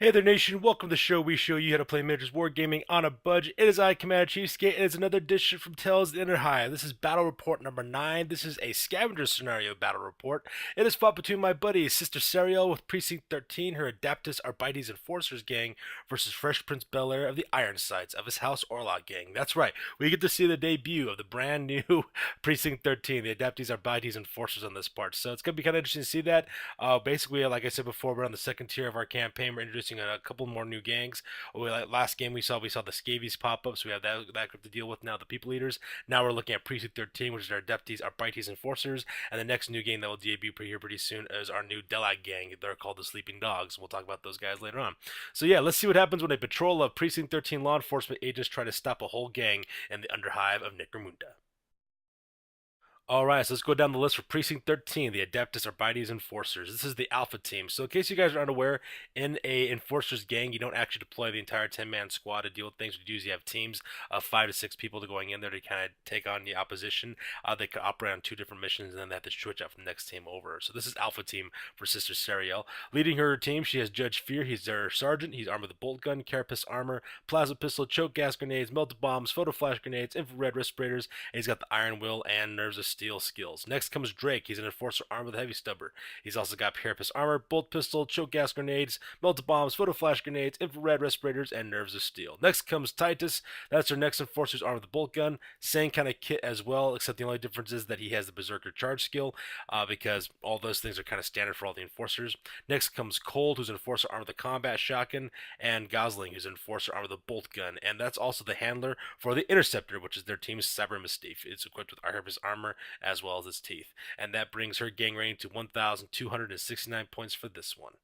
Hey there, nation. Welcome to the show. We show you how to play miniatures wargaming on a budget. It is I, Commander Cheapskate, and it's another edition from Tales of the Underhive. This is Battle Report number 9. This is a Scavengers Scenario battle report. It is fought between my buddy, Sister Serial with Precinct 13, her Adeptus Arbities Enforcers gang, versus Fresh Prince Bel-Air of the Ironsides of his House Orlock gang. That's right. We get to see the debut of the brand new Precinct 13, the Adeptus Arbities Enforcers on this part. So it's going to be kind of interesting to see that. Basically, like I said before, we're on the second tier of our campaign. We're introducing a couple more new gangs. Last game we saw the Scavies pop up, so we have that group to deal with now. The people eaters. Now we're looking at Precinct 13, which is our Adeptus Arbities Enforcers, and the next new game that will debut here pretty soon is our new Delac gang. They're called the Sleeping Dogs. We'll talk about those guys later on. So yeah, let's see what happens when a patrol of Precinct 13 law enforcement agents try to stop a whole gang in the Underhive of Necromunda. Alright, so let's go down the list for Precinct 13, the Adeptus Arbites Enforcers. This is the Alpha team. So in case you guys are unaware, in a Enforcers gang, you don't actually deploy the entire 10-man squad to deal with things. What you usually have teams of 5 to 6 people to going in there to kind of take on the opposition. They could operate on 2 different missions, and then they have to switch out from the next team over. So this is Alpha team for Sister Serial. Leading her team, she has Judge Fear. He's their sergeant. He's armed with a bolt gun, carapace armor, plasma pistol, choke gas grenades, melted bombs, photo flash grenades, infrared respirators, and he's got the iron will and nerves of steel skills. Next comes Drake. He's an enforcer armed with a heavy stubber. He's also got carapace armor, bolt pistol, choke gas grenades, melted bombs, photo flash grenades, infrared respirators, and nerves of steel. Next comes Titus. That's our next enforcer, who's armed with a bolt gun. Same kind of kit as well, except the only difference is that he has the berserker charge skill, because all those things are kind of standard for all the enforcers. Next comes Cold, who's an enforcer armed with a combat shotgun, and Gosling, who's an enforcer armed with a bolt gun, and that's also the handler for the Interceptor, which is their team's Cyber Mystique. It's equipped with carapace armor as well as its teeth, and that brings her gang rating to 1,269 points for this one.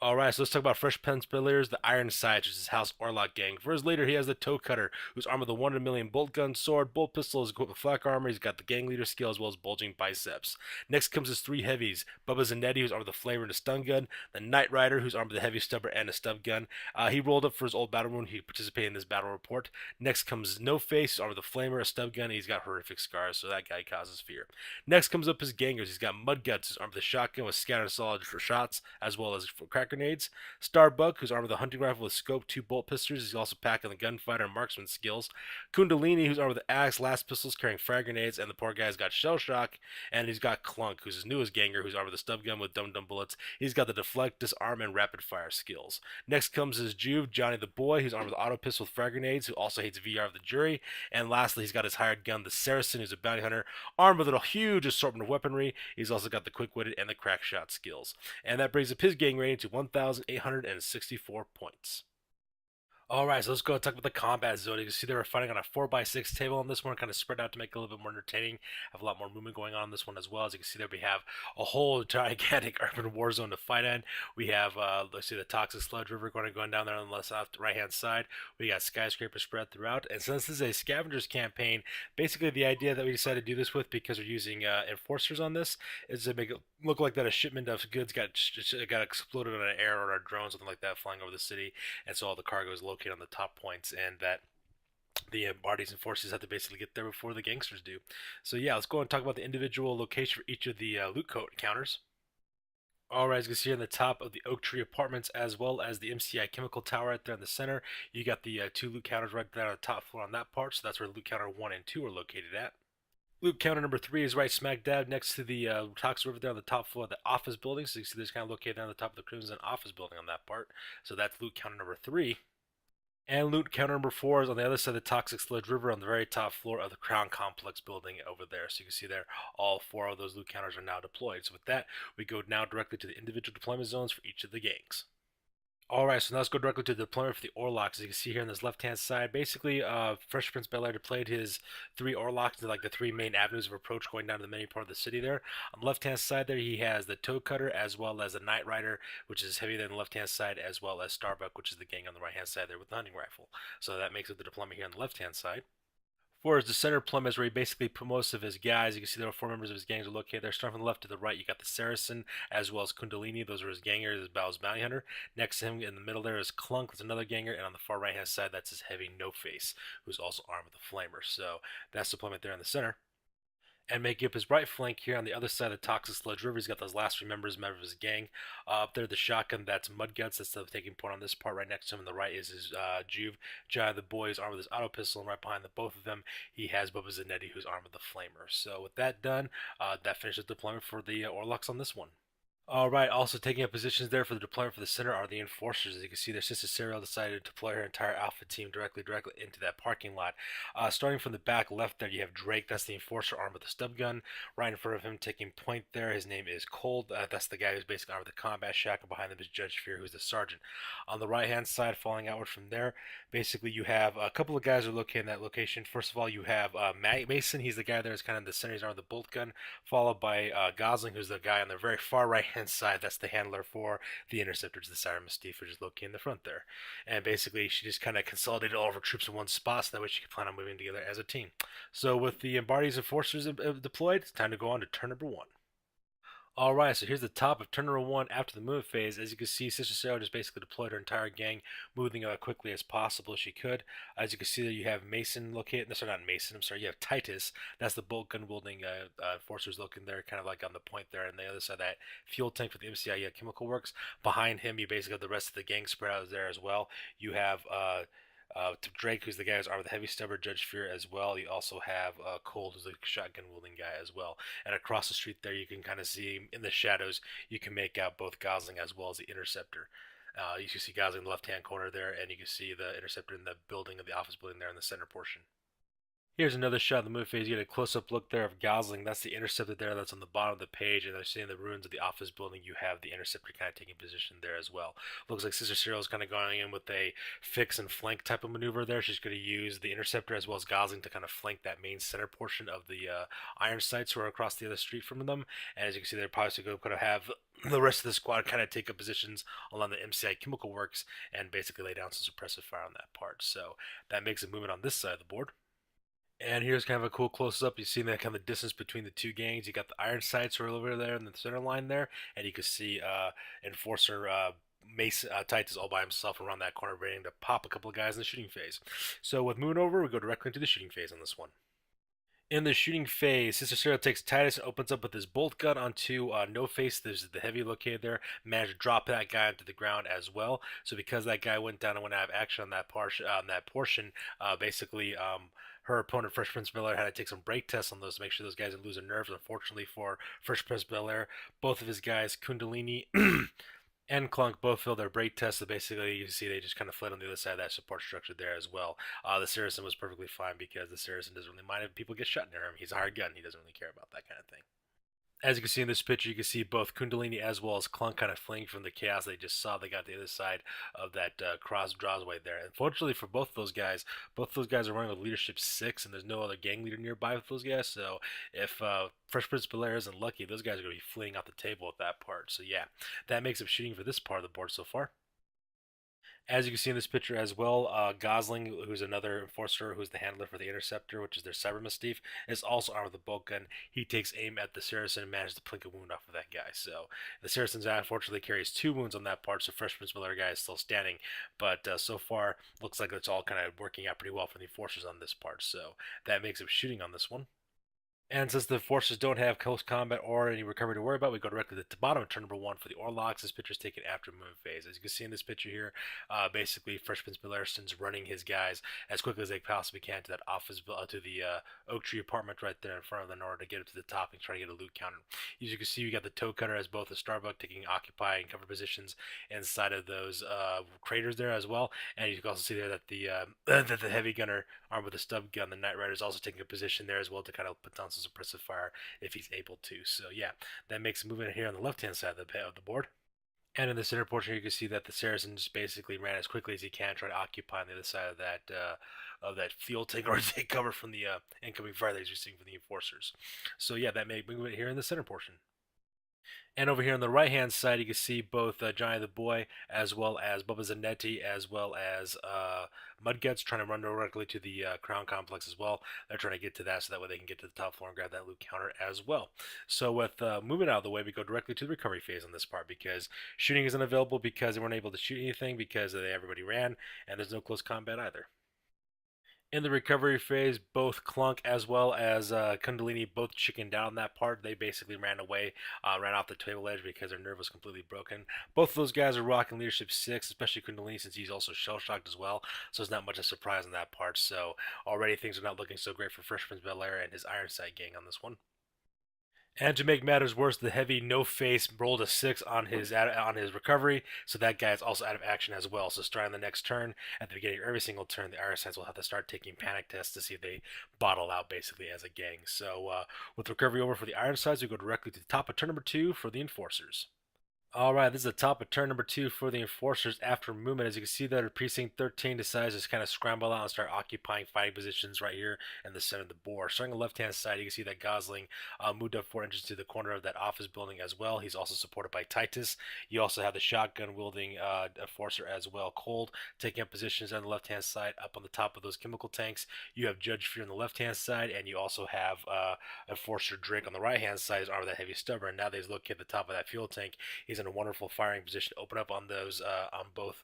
Alright, so let's talk about Fresh Prince Bel-Air's the Ironsides, which is his House Orlock gang. For his leader, he has the Toe Cutter, who's armed with a 1 in a million bolt gun, sword, bolt pistol, is equipped with flak armor. He's got the gang leader skill as well as bulging biceps. Next comes his 3 heavies, Bubba Zanetti, who's armed with a flamer and a stun gun, the Knight Rider, who's armed with a heavy stubber and a stub gun. He rolled up for his old battle wound. He participated in this battle report. Next comes No Face, who's armed with a flamer, a stub gun, and he's got horrific scars, so that guy causes fear. Next comes up his gangers. He's got Mud Guts, who's armed with a shotgun with scattered solid for shots as well as for crack grenades. Starbuck, who's armed with a hunting rifle with scope, 2 bolt pistols. He's also packing the gunfighter and marksman skills. Kundalini, who's armed with an axe, last pistols, carrying frag grenades, and the poor guy's got shell shock. And he's got Clunk, who's his newest ganger, who's armed with a stub gun with dum-dum bullets. He's got the deflect, disarm, and rapid fire skills. Next comes his Juve, Johnny the Boy, who's armed with auto pistol with frag grenades, who also hates VR of the jury. And lastly, he's got his hired gun, the Saracen, who's a bounty hunter, armed with a huge assortment of weaponry. He's also got the quick-witted and the crack shot skills. And that brings up his gang rating to 1,864 points. Alright, so let's go and talk about the combat zone. You can see they were fighting on a 4x6 table on this one, kind of spread out to make it a little bit more entertaining. Have a lot more movement going on this one as well. As you can see there, we have a whole gigantic urban war zone to fight in. We have, let's see, the Toxic Sludge River going down there on the left, right-hand side. We got skyscrapers spread throughout. And since this is a Scavengers campaign, basically the idea that we decided to do this with, because we're using enforcers on this, is to make it look like that a shipment of goods got exploded on an air or a drone, something like that, flying over the city. And so all the cargo is located on the top points, and that the parties and forces have to basically get there before the gangsters do. So yeah, let's go and talk about the individual location for each of the loot coat counters. Alright, as you can see on the top of the Oak Tree Apartments, as well as the MCI Chemical Tower right there in the center, you got the 2 loot counters right there on the top floor on that part, so that's where loot counter 1 and 2 are located at. Loot counter number 3 is right smack dab next to the Toxic River there on the top floor of the office building, so you can see there's kind of located on the top of the Crimson office building on that part, so that's loot counter number 3. And loot counter number 4 is on the other side of the Toxic Sludge River on the very top floor of the Crown Complex building over there. So you can see there, all 4 of those loot counters are now deployed. So with that, we go now directly to the individual deployment zones for each of the gangs. Alright, so now let's go directly to the deployment for the Orlocks. As you can see here on this left-hand side, basically, Fresh Prince Bel-Air deployed his 3 Orlocks to like the 3 main avenues of approach going down to the main part of the city there. On the left-hand side there, he has the Toe Cutter as well as the Knight Rider, which is heavier than the left-hand side, as well as Starbuck, which is the gang on the right-hand side there with the hunting rifle. So that makes it the deployment here on the left-hand side. For his center deployment is where he basically put most of his guys. You can see there are 4 members of his gangs are located there. Starting from the left to the right, you got the Saracen as well as Kundalini. Those are his gangers, as well as Bounty Hunter. Next to him in the middle there is Clunk, that's another ganger. And on the far right hand side, that's his heavy No Face, who's also armed with a flamer. So that's deployment there in the center. And making up his right flank here on the other side of the Toxic Sludge River, he's got those last three members of his gang. Up there, the shotgun, that's Mudguts, that's the taking point on this part. Right next to him on the right is his Juve. Giant the boy is armed with his auto pistol, and right behind the both of them, he has Bubba Zanetti, who's armed with the Flamer. So with that done, that finishes deployment for the Orlocks on this one. All right. Also taking up positions there for the deployment for the center are the enforcers. As you can see, their sister Serial decided to deploy her entire alpha team directly into that parking lot. Starting from the back left there, you have Drake. That's the enforcer armed with the stub gun. Right in front of him, taking point there. His name is Cold. That's the guy who's basically armed with the combat shack, and behind them is Judge Fear, who's the sergeant. On the right hand side, falling outward from there, basically you have a couple of guys who are located in that location. First of all, you have Mason. He's the guy there, is kind of in the center. He's armed with the bolt gun, followed by Gosling, who's the guy on the very far right hand side. That's the handler for the interceptors, the Siren Mystique, which is located in the front there. And basically, she just kind of consolidated all of her troops in one spot, so that way she could plan on moving together as a team. So with the Arbities Enforcers deployed, it's time to go on to turn number one. Alright, so here's the top of turn number one after the move phase. As you can see, Sister Sarah just basically deployed her entire gang, moving quickly as possible as she could. As you can see there, you have Mason located. No, sorry, not Mason. I'm sorry, you have Titus. That's the bolt gun wielding enforcers looking there, kind of like on the point there. And the other side, that fuel tank for the MCI Chemical Works. Behind him, you basically have the rest of the gang spread out there as well. You have to Drake, who's the guy who's armed with the heavy stubber, Judge Fear as well. You also have Cold, who's the shotgun wielding guy as well. And across the street there, you can kind of see in the shadows, you can make out both Gosling as well as the Interceptor. You can see Gosling in the left-hand corner there, and you can see the Interceptor in the building of the office building there in the center portion. Here's another shot of the movie phase. You get a close-up look there of Gosling. That's the Interceptor there. That's on the bottom of the page. And they're seeing the ruins of the office building. You have the Interceptor kind of taking position there as well. Looks like Sister Serial is kind of going in with a fix and flank type of maneuver there. She's going to use the Interceptor as well as Gosling to kind of flank that main center portion of the iron sights who are across the other street from them. And as you can see, they're probably going to have the rest of the squad kind of take up positions along the MCI Chemical Works and basically lay down some suppressive fire on that part. So that makes a movement on this side of the board. And here's kind of a cool close-up. You see that kind of distance between the two gangs. You got the iron sights right over there in the center line there, and you can see Enforcer Mason Titus all by himself around that corner, waiting to pop a couple of guys in the shooting phase. So with moving over, we go directly into the shooting phase on this one. In the shooting phase, Sister Serial takes Titus and opens up with his bolt gun onto No Face. There's the heavy located there. Managed to drop that guy onto the ground as well. So because that guy went down and went out of action on that portion, basically her opponent Fresh Prince Bel-Air had to take some break tests on those to make sure those guys didn't lose their nerves. Unfortunately for Fresh Prince Bel-Air, both of his guys, Kundalini and Clunk, both failed their break test, so basically you see they just kind of fled on the other side of that support structure there as well. The Saracen was perfectly fine because the Saracen doesn't really mind if people get shot near him. He's a hard gun. He doesn't really care about that kind of thing. As you can see in this picture, you can see both Kundalini as well as Clunk kind of fleeing from the chaos they just saw. They got the other side of that cross drawsway there. Unfortunately for both those guys are running with leadership 6, and there's no other gang leader nearby with those guys. So if Fresh Prince Bel-Air isn't lucky, those guys are going to be fleeing off the table at that part. So yeah, that makes up shooting for this part of the board so far. As you can see in this picture as well, Gosling, who's another enforcer, who's the handler for the Interceptor, which is their Cyber Mystique, is also armed with a bolt gun. He takes aim at the Saracen and manages to plink a wound off of that guy. So the Saracen unfortunately carries 2 wounds on that part, so Fresh Prince Bel-Air guy is still standing. But so far, looks like it's all kind of working out pretty well for the enforcers on this part. So that makes up shooting on this one. And since the forces don't have close combat or any recovery to worry about, we go directly to the bottom of turn number one for the Orlocks. This picture is taken after move phase. As you can see in this picture here, basically Fresh Prince Bel-Air's running his guys as quickly as they possibly can to that office, to the Oak Tree apartment right there in front of them in order to get up to the top and try to get a loot counter. As you can see, we got the Toe Cutter as both the Starbuck taking occupy and cover positions inside of those craters there as well. And you can also see there that the heavy gunner armed with a stub gun, the Knight Rider, is also taking a position there as well to kind of put down some suppressive fire if he's able to. So yeah, that makes a movement here on the left-hand side of the board. And in the center portion, you can see that the Saracen just basically ran as quickly as he can, trying to occupy on the other side of that field tank or take cover from the incoming fire that he's receiving from the enforcers. So yeah, that made movement here in the center portion. And over here on the right-hand side, you can see both Johnny the Boy as well as Bubba Zanetti as well as Mudguts trying to run directly to the Crown Complex as well. They're trying to get to that so that way they can get to the top floor and grab that loot counter as well. So with moving out of the way, we go directly to the recovery phase on this part because shooting isn't available because they weren't able to shoot anything because everybody ran, and there's no close combat either. In the recovery phase, both Clunk as well as Kundalini both chickened down on that part. They basically ran away, ran off the table edge because their nerve was completely broken. Both of those guys are rocking leadership 6, especially Kundalini since he's also shell shocked as well. So it's not much of a surprise on that part. So already things are not looking so great for Fresh Prince Bel-Air and his Ironside gang on this one. And to make matters worse, the heavy no face rolled a 6 on his recovery, so that guy is also out of action as well. So starting the next turn, at the beginning of every single turn, the Ironside will have to start taking panic tests to see if they bottle out basically as a gang. So with recovery over for the Ironsides, we go directly to the top of turn number 2 for the Enforcers. Alright, this is the top of turn number 2 for the Enforcers after movement. As you can see there, Precinct 13 decides to just kind of scramble out and start occupying fighting positions right here in the center of the board. Starting on the left-hand side, you can see that Gosling moved up 4 inches to the corner of that office building as well. He's also supported by Titus. You also have the shotgun-wielding Enforcer as well, Cold, taking up positions on the left-hand side up on the top of those chemical tanks. You have Judge Fear on the left-hand side, and you also have Enforcer Drake on the right-hand side, his arm with that heavy stubber. And now that he's located at the top of that fuel tank, he's in a wonderful firing position to open up on those on both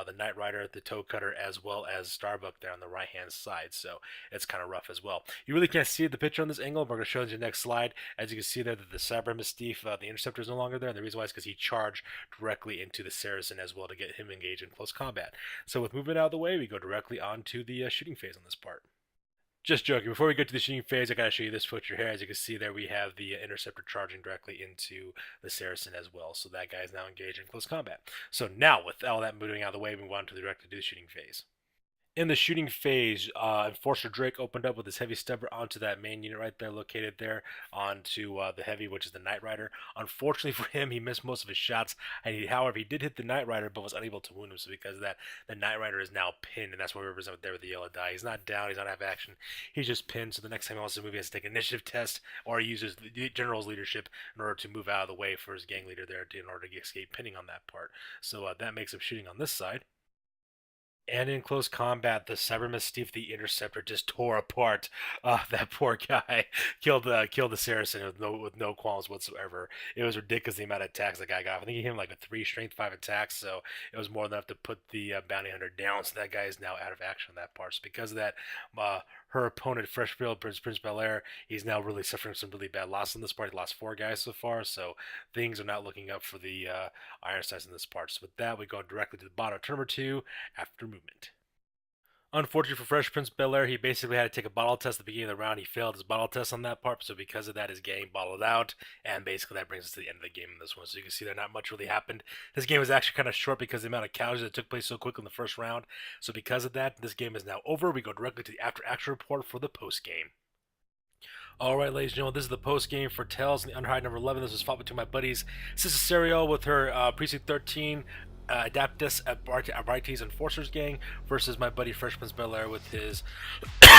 the Knight Rider, the Toe Cutter, as well as Starbuck there on the right hand side. So it's kind of rough as well. You really can't see the picture on this angle. We're going to show you the next slide. As you can see there, that the Cyber Mystique, the Interceptor is no longer there. And the reason why is because he charged directly into the Saracen as well to get him engaged in close combat. So with movement out of the way, we go directly on to the shooting phase on this part. Just joking. Before we get to the shooting phase, I gotta show you this picture here. As you can see there, we have the Interceptor charging directly into the Saracen as well. So that guy is now engaged in close combat. So now, with all that moving out of the way, we move on to directly to the shooting phase. In the shooting phase, Enforcer Drake opened up with his heavy stubber onto that main unit right there, located there, onto the heavy, which is the Knight Rider. Unfortunately for him, he missed most of his shots. However, he did hit the Knight Rider, but was unable to wound him. So because of that, the Knight Rider is now pinned, and that's what we represent there with the yellow die. He's not down, he's not out of action. He's just pinned. So the next time he wants to move, he has to take an initiative test, or he uses the General's leadership in order to move out of the way for his gang leader there in order to escape pinning on that part. So that makes him shooting on this side. And in close combat, the Cyber Mystique, the Interceptor, just tore apart that poor guy. Killed the Saracen with no qualms whatsoever. It was ridiculous the amount of attacks the guy got. I think he hit him like a 3 strength 5 attacks, so it was more than enough to put the bounty hunter down. So that guy is now out of action on that part. So because of that, her opponent, Freshfield Prince Bel-Air, he's now really suffering some really bad losses in this part. He lost 4 guys so far, so things are not looking up for the Ironsides in this part. So with that, we go directly to the bottom of turn number 2 after movement. Unfortunately for Fresh Prince Bel-Air, he basically had to take a bottle test at the beginning of the round. He failed his bottle test on that part, so because of that, his game bottled out, and basically that brings us to the end of the game in this one. So you can see that not much really happened. This game was actually kind of short because of the amount of casualties that took place so quick in the first round. So because of that, this game is now over. We go directly to the after-action report for the post-game. Alright, ladies and gentlemen, this is the post game for Tales in the Underhive number 11. This was fought between my buddies Sister Scenario with her Precinct 13 Adeptus Arbities Enforcers gang versus my buddy Fresh Prince Bel-Air with his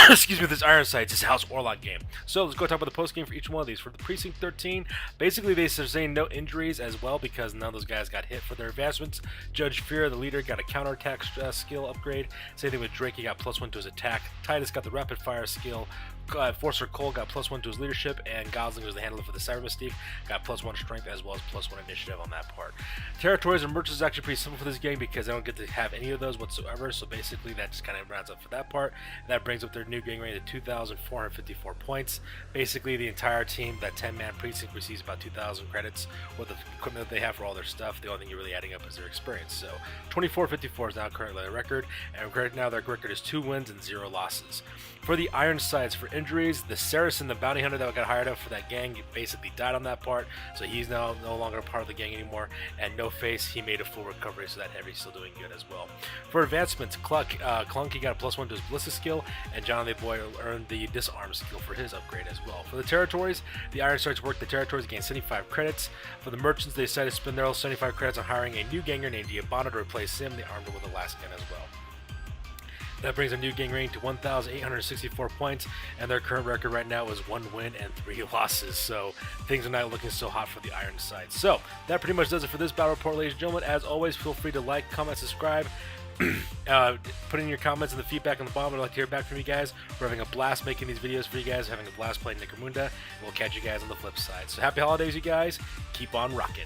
excuse me, with his Ironsides, his House Orlock game. So let's go talk about the post game for each one of these. For the Precinct 13, basically they sustain no injuries as well because none of those guys got hit for their advancements. Judge Fear, the leader, got a counterattack skill upgrade. Same thing with Drake, he got +1 to his attack. Titus got the rapid fire skill. Enforcer Cole got +1 to his leadership, and Gosling was the handler for the Cyber Mystique, got +1 strength as well as +1 initiative on that part. Territories and merchants is actually pretty simple for this game because they don't get to have any of those whatsoever, so basically that just kind of rounds up for that part. That brings up their new gang rank to 2,454 points. Basically the entire team, that 10-man precinct, receives about 2,000 credits with the equipment that they have for all their stuff. The only thing you're really adding up is their experience. So 2454 is now currently their record, and right now their record is 2 wins and 0 losses. For the Ironsides, for injuries, the Saracen, the bounty hunter that got hired up for that gang, basically died on that part, so he's now no longer a part of the gang anymore. And No Face, he made a full recovery, so that Heavy's still doing good as well. For advancements, Clunky got a +1 to his ballistic skill, and John the Boy earned the disarm skill for his upgrade as well. For the territories, the Ironsides worked the territories, gained 75 credits. For the merchants, they decided to spend their 75 credits on hiring a new ganger named Diabana to replace him. They armed him with a last gun as well. That brings a new gang rank to 1,864 points, and their current record right now is 1 win and 3 losses. So things are not looking so hot for the Ironsides. So that pretty much does it for this battle report, ladies and gentlemen. As always, feel free to like, comment, subscribe. Put in your comments and the feedback on the bottom. I'd like to hear back from you guys. We're having a blast making these videos for you guys, having a blast playing Necromunda. We'll catch you guys on the flip side. So happy holidays, you guys. Keep on rocking.